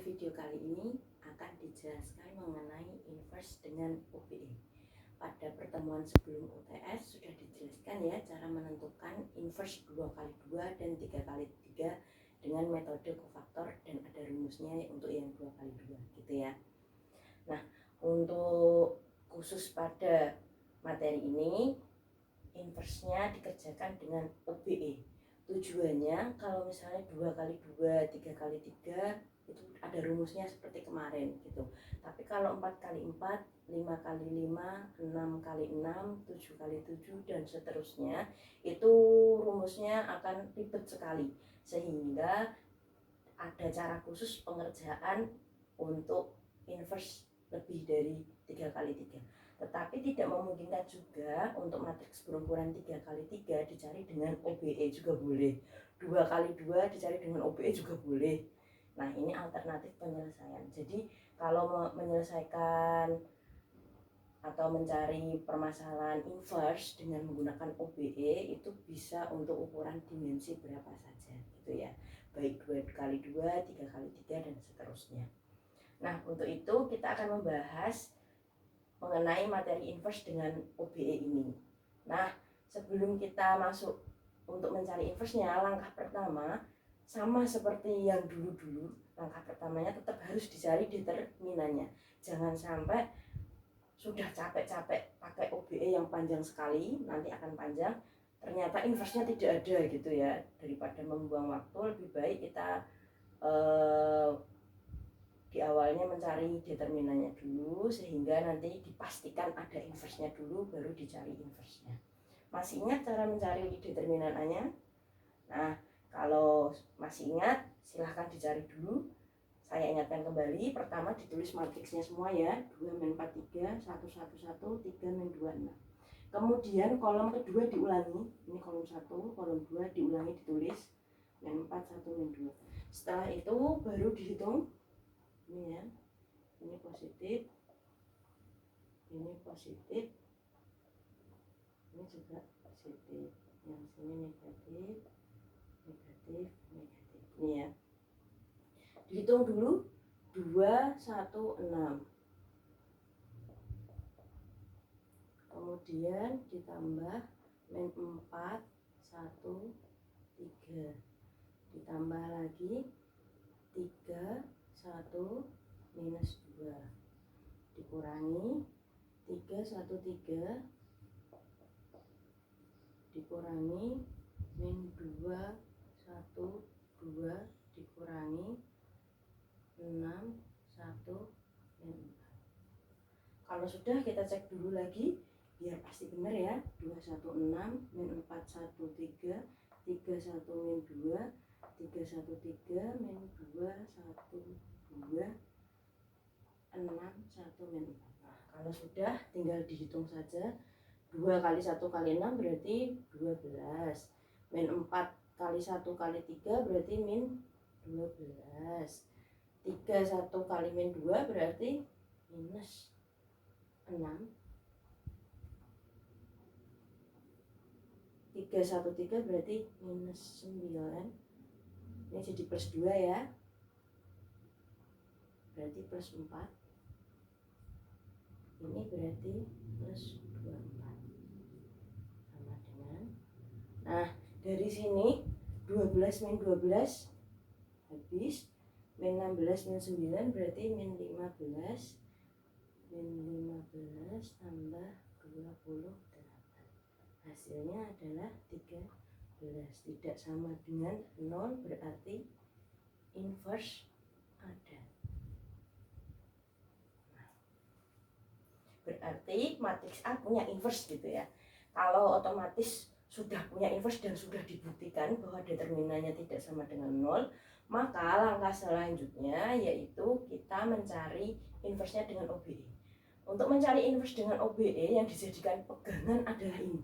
video kali ini akan dijelaskan mengenai inverse dengan OBE. Pada pertemuan sebelum UTS sudah dijelaskan ya cara menentukan inverse 2x2 dan 3x3 dengan metode kofaktor dan ada rumusnya untuk yang 2x2 gitu ya. Nah, untuk khusus pada materi ini inverse-nya dikerjakan dengan OBE. Tujuannya kalau misalnya 2x2, 3x3 itu ada rumusnya seperti kemarin gitu. Tapi kalau 4x4, 5x5, 6x6, 7x7 dan seterusnya itu rumusnya akan ribet sekali, sehingga ada cara khusus pengerjaan untuk inverse lebih dari 3x3. Tetapi tidak memungkinkan juga untuk matriks berukuran 3x3 dicari dengan OBE juga boleh, 2x2 dicari dengan OBE juga boleh. Nah, ini alternatif penyelesaian. Jadi kalau menyelesaikan atau mencari permasalahan inverse dengan menggunakan OBE itu bisa untuk ukuran dimensi berapa saja gitu ya, baik 2x2, 3x3 dan seterusnya. Nah, untuk itu kita akan membahas mengenai materi inverse dengan OBE ini. Nah, sebelum kita masuk untuk mencari inverse-nya, langkah pertama sama seperti yang dulu-dulu, langkah pertamanya tetap harus dicari determinannya. Jangan sampai sudah capek-capek pakai OBE yang panjang sekali, nanti akan panjang, ternyata inverse-nya tidak ada gitu ya. Daripada membuang waktu, lebih baik kita di awalnya mencari determinannya dulu, sehingga nanti dipastikan ada inverse-nya dulu, baru dicari inverse-nya. Masih ingat cara mencari determinannya? Nah, kalau masih ingat, silahkan dicari dulu. Saya ingatkan kembali, pertama ditulis matriksnya semua ya, 2-4, 3, 1, 1, 1, 3-2, 6. Kemudian kolom kedua diulangi, ini kolom 1, kolom 2 diulangi ditulis, 4, 1, 2. Setelah itu baru dihitung, ini ya, ini positif, ini positif, ini juga positif, yang sini negatif, negatif, negatif, ini ya. Dihitung dulu 2, 1, 6. Kemudian ditambah min 4, 1, 3. Ditambah lagi 3, 1, minus 2. Dikurangi 3, 1, 3. Dikurangi min 2, 1, 2. Dikurangi 6, 1, min 4. Kalau sudah, kita cek dulu lagi biar pasti benar ya. 2, 1, 6, min 4, 1, 3, 3, 1, min 2, 3, 1, 3, min 2, 1, 2, 6, 1, min 4. Nah, kalau sudah tinggal dihitung saja. 2 kali 1 kali 6 berarti 12. Min 4 kali 1 kali 3 berarti min 12. 3, 1 kali min 2 berarti minus 6. 3, 1, 3 berarti minus 9. Ini jadi plus 2 ya. Berarti plus 4. Ini berarti plus 24. Sama dengan. Nah, dari sini 12 min 12 habis. Min 16 min 9 berarti min 15. Min 15 tambah 28. Hasilnya adalah 13. Tidak sama dengan 0, berarti inverse ada. Nah, berarti matriks A punya inverse gitu ya. Kalau otomatis sudah punya inverse dan sudah dibuktikan bahwa determinannya tidak sama dengan 0, maka langkah selanjutnya yaitu kita mencari inverse-nya dengan OBE. Untuk mencari inverse dengan OBE yang dijadikan pegangan adalah ini.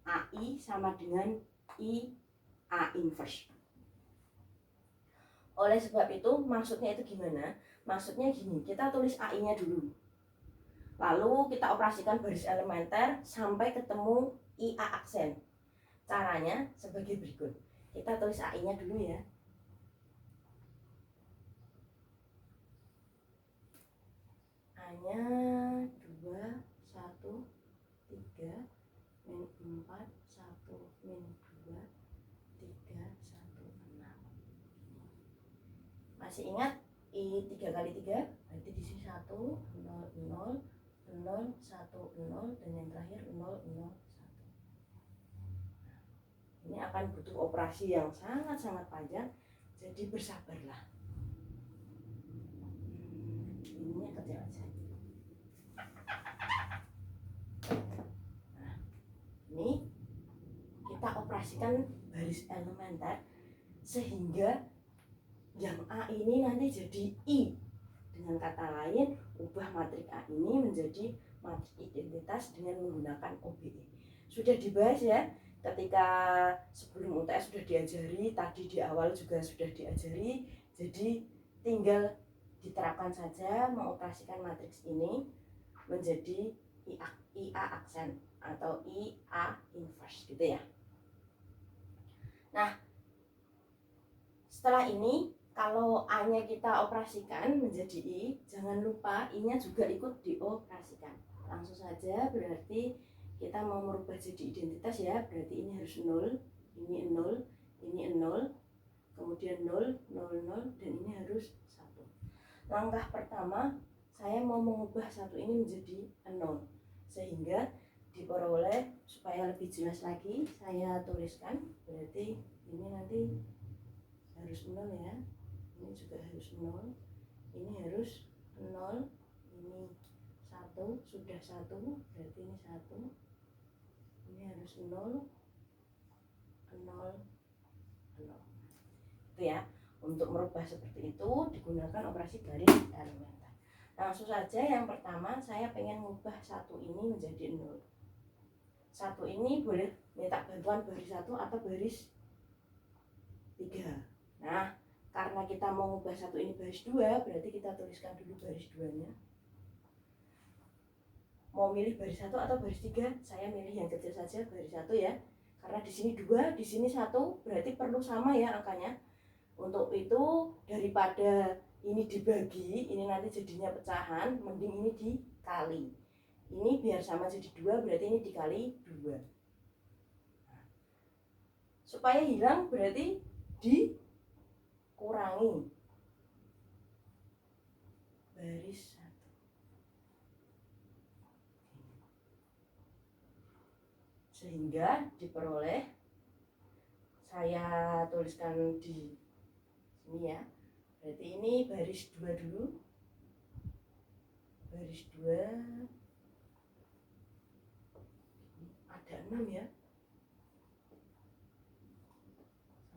AI sama dengan IA inverse. Oleh sebab itu, maksudnya itu gimana? Maksudnya gini, kita tulis AI-nya dulu. Lalu kita operasikan baris elementer sampai ketemu IA aksen. Caranya sebagai berikut. Kita tulis AI-nya dulu ya. A-nya 2, 1, 3, min 4, 1, min 2, 3, 1, 6. Masih ingat I 3 kali 3? Berarti di sini 1, 0, 0, 0, 1, 0, dan yang terakhir 0, 0, 1. Ini akan butuh operasi yang sangat-sangat panjang, jadi bersabarlah. Ininya kecil aja. Nah, ini kita operasikan baris elementer sehingga yang A ini nanti jadi I. Dengan kata lain, ubah matrik A ini menjadi matrik identitas dengan menggunakan OBE. Sudah dibahas ya, ketika sebelum UTS sudah diajari, tadi di awal juga sudah diajari, jadi tinggal diterapkan saja mengoperasikan matriks ini menjadi IA aksen atau IA inverse gitu ya. Nah, setelah ini kalau A-nya kita operasikan menjadi I, jangan lupa I-nya juga ikut dioperasikan. Langsung saja, berarti kita mau merubah jadi identitas ya, berarti ini harus 0, ini 0, ini 0, kemudian 0, 0, 0, dan ini harus 1. Langkah pertama, saya mau mengubah 1 ini menjadi 0, sehingga diperoleh, supaya lebih jelas lagi, saya tuliskan, berarti ini nanti harus 0 ya. Ini juga harus 0, ini harus 0, ini 1, sudah 1, berarti ini 1, ini harus 0, 0, 0. Itu ya, untuk merubah seperti itu digunakan operasi baris elementer. Langsung saja yang pertama saya pengen mengubah 1 ini menjadi 0. 1 ini boleh minta bantuan baris 1 atau baris 3. Nah, karena kita mau mengubah 1 ini baris 2, berarti kita tuliskan dulu baris 2-nya. Mau milih baris 1 atau baris 3? Saya milih yang kecil saja, baris 1 ya. Karena di sini 2, di sini 1, berarti perlu sama ya angkanya. Untuk itu, daripada ini dibagi, ini nanti jadinya pecahan, mending ini dikali. Ini biar sama jadi 2, berarti ini dikali 2. Supaya hilang berarti dikurangi baris 1. Sehingga diperoleh, saya tuliskan di sini ya, berarti ini baris 2 dulu, baris 2 ada 6 ya,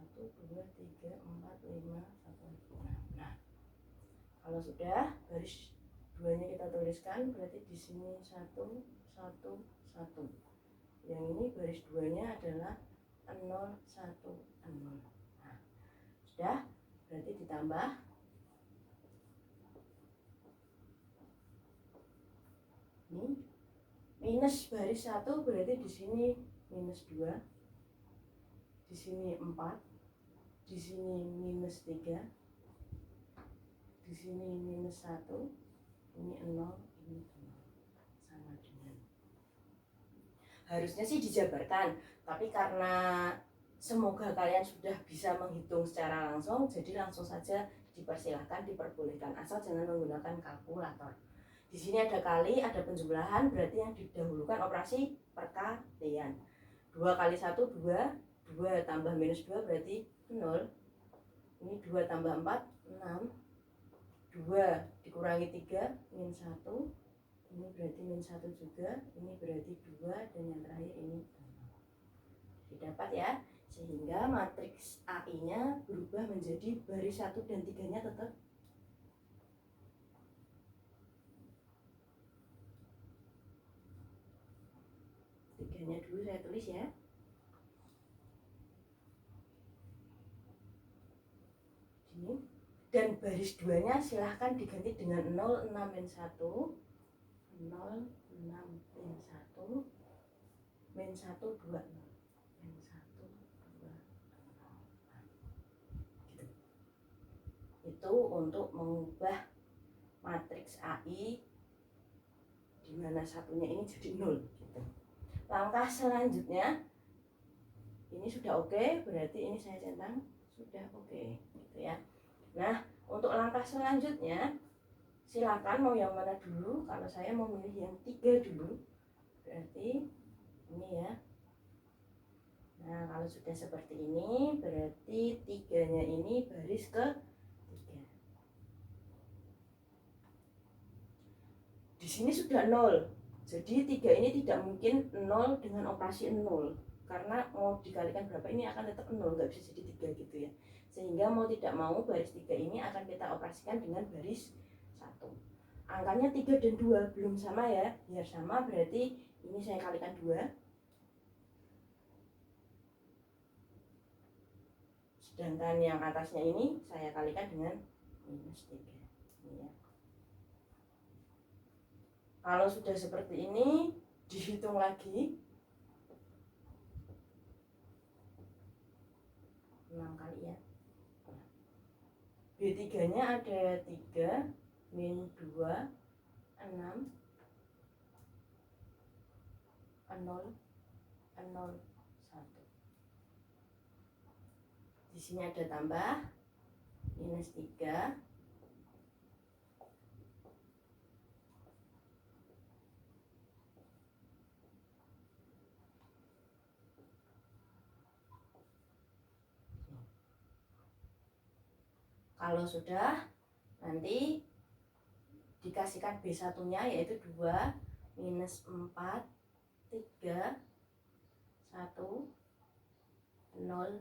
1, 2, 3, 4, 5, 1, 6. Nah, kalau sudah baris 2 nya kita tuliskan, berarti di sini 1, 1, 1. Yang ini baris 2 nya adalah 0, 1, 0. Nah, sudah, berarti ditambah ini minus baris 1, berarti di sini minus 2, di sini 4, di sini minus 3, di sini minus 1, ini 0, ini 0, sama dengan. Harusnya sih dijabarkan, tapi karena semoga kalian sudah bisa menghitung secara langsung, jadi langsung saja dipersilahkan, diperbolehkan, asal jangan menggunakan kalkulator. Di sini ada kali, ada penjumlahan, berarti yang didahulukan operasi perkalian. 2 kali 1, 2, 2 tambah minus 2 berarti 0. Ini 2 tambah 4, 6. 2 dikurangi 3, min 1. Ini berarti min 1 juga, ini berarti 2, dan yang terakhir ini 0. Didapat ya, sehingga matriks AI-nya berubah menjadi baris 1 dan 3-nya tetap 3-nya dulu saya tulis ya. Ini. Dan baris 2-nya silahkan diganti dengan 0, 6, min 1. 0, 6, min 1. Min 1, 2, 0. Min 1, 2, 0. Gitu. Itu untuk mengubah matriks AI dimana satunya ini jadi 0 gitu. Langkah selanjutnya ini sudah oke, berarti ini saya centang sudah oke gitu ya. Nah, untuk langkah selanjutnya silakan mau yang mana dulu. Kalau saya mau milih yang 3 dulu, berarti ini ya. Nah, kalau sudah seperti ini berarti 3-nya ini baris ke 3. Di sini sudah 0. Jadi 3 ini tidak mungkin 0 dengan operasi 0. Karena mau dikalikan berapa ini akan tetap 0, nggak bisa jadi 3 gitu ya. Sehingga mau tidak mau baris 3 ini akan kita operasikan dengan baris 1. Angkanya 3 dan 2 belum sama ya. Biar sama berarti ini saya kalikan 2. Sedangkan yang atasnya ini saya kalikan dengan minus 3. Ini ya. Kalau sudah seperti ini dihitung lagi 6 kali ya. B3 nya ada 3 min 2 6 0 0 1. Di sini ada tambah minus 3 kalau sudah nanti dikasihkan B1 nya yaitu 2 minus 4 3 1 0.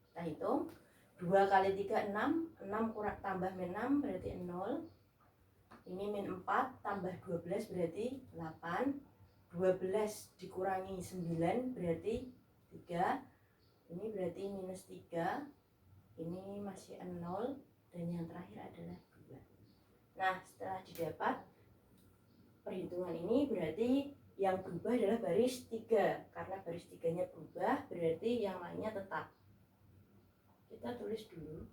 Kita hitung 2 kali 3 6 kurang tambah min 6 berarti 0. Ini min 4 tambah 12 berarti 8. 12 dikurangi 9 berarti 3. Ini berarti minus 3. Ini masih 0 dan yang terakhir adalah 2. Nah, setelah didapat perhitungan ini berarti yang berubah adalah baris 3. Karena baris 3-nya berubah berarti yang lainnya tetap. Kita tulis dulu.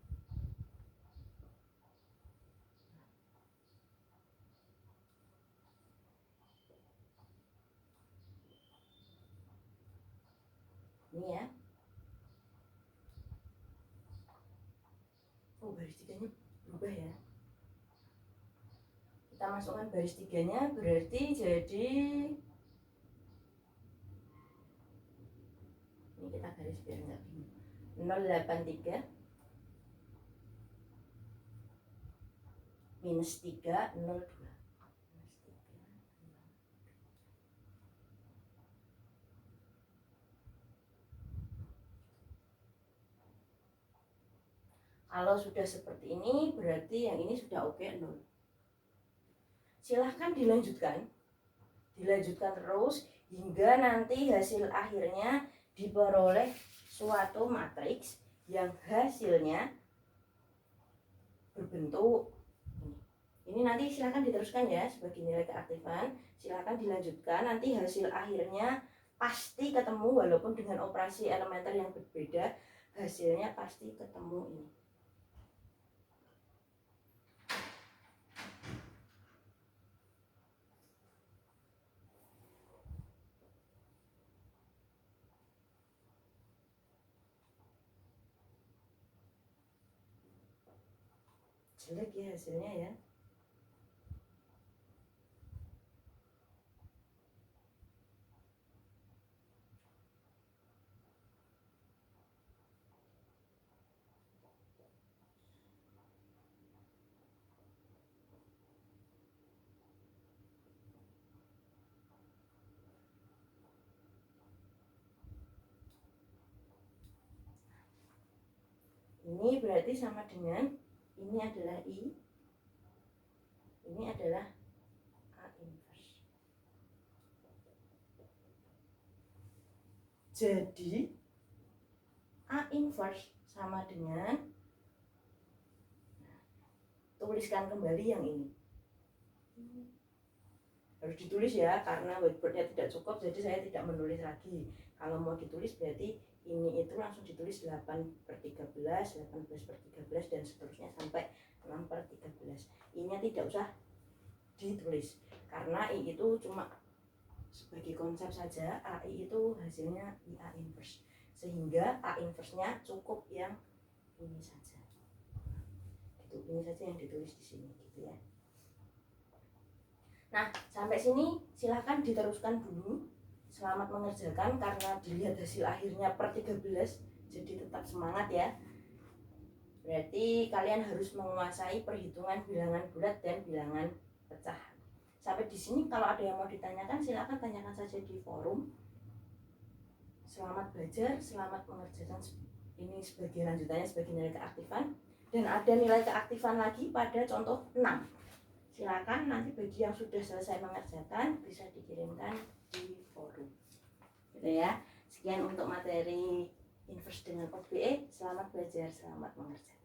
Ini ya. Oh, baris 3-nya berubah ya. Kita masukkan baris 3-nya berarti jadi ini kita garis biar nggak bingung. 083 minus 3 02. Kalau sudah seperti ini berarti yang ini sudah oke 0. Silahkan dilanjutkan terus hingga nanti hasil akhirnya diperoleh suatu matriks yang hasilnya berbentuk ini. Nanti silahkan diteruskan ya sebagai nilai keaktifan. Silahkan dilanjutkan, nanti hasil akhirnya pasti ketemu walaupun dengan operasi elementer yang berbeda, hasilnya pasti ketemu ini. Jelek ya hasilnya ya. Ini berarti sama dengan ini adalah I, ini adalah A inverse. Jadi A inverse sama dengan, tuliskan kembali yang ini. Harus ditulis ya, karena whiteboardnya tidak cukup, jadi saya tidak menulis lagi. Kalau mau ditulis berarti ini itu langsung ditulis 8/13, 18/13 dan seterusnya sampai 6/13. Ini tidak usah ditulis, karena I itu cuma sebagai konsep saja, AI itu hasilnya IA inverse, sehingga A inverse-nya cukup yang ini saja, gitu, ini saja yang ditulis di sini gitu ya. Nah, sampai sini silakan diteruskan dulu. Selamat mengerjakan karena dilihat hasil akhirnya per 13, jadi tetap semangat ya. Berarti kalian harus menguasai perhitungan bilangan bulat dan bilangan pecahan. Sampai di sini kalau ada yang mau ditanyakan silakan tanyakan saja di forum. Selamat belajar, selamat mengerjakan. Ini sebagai lanjutannya sebagai nilai keaktifan, dan ada nilai keaktifan lagi pada contoh 6. Silakan nanti bagi yang sudah selesai mengerjakan bisa dikirimkan di forum. Gitu ya. Sekian untuk materi inverse dengan OBE. Selamat belajar, selamat mengerjakan.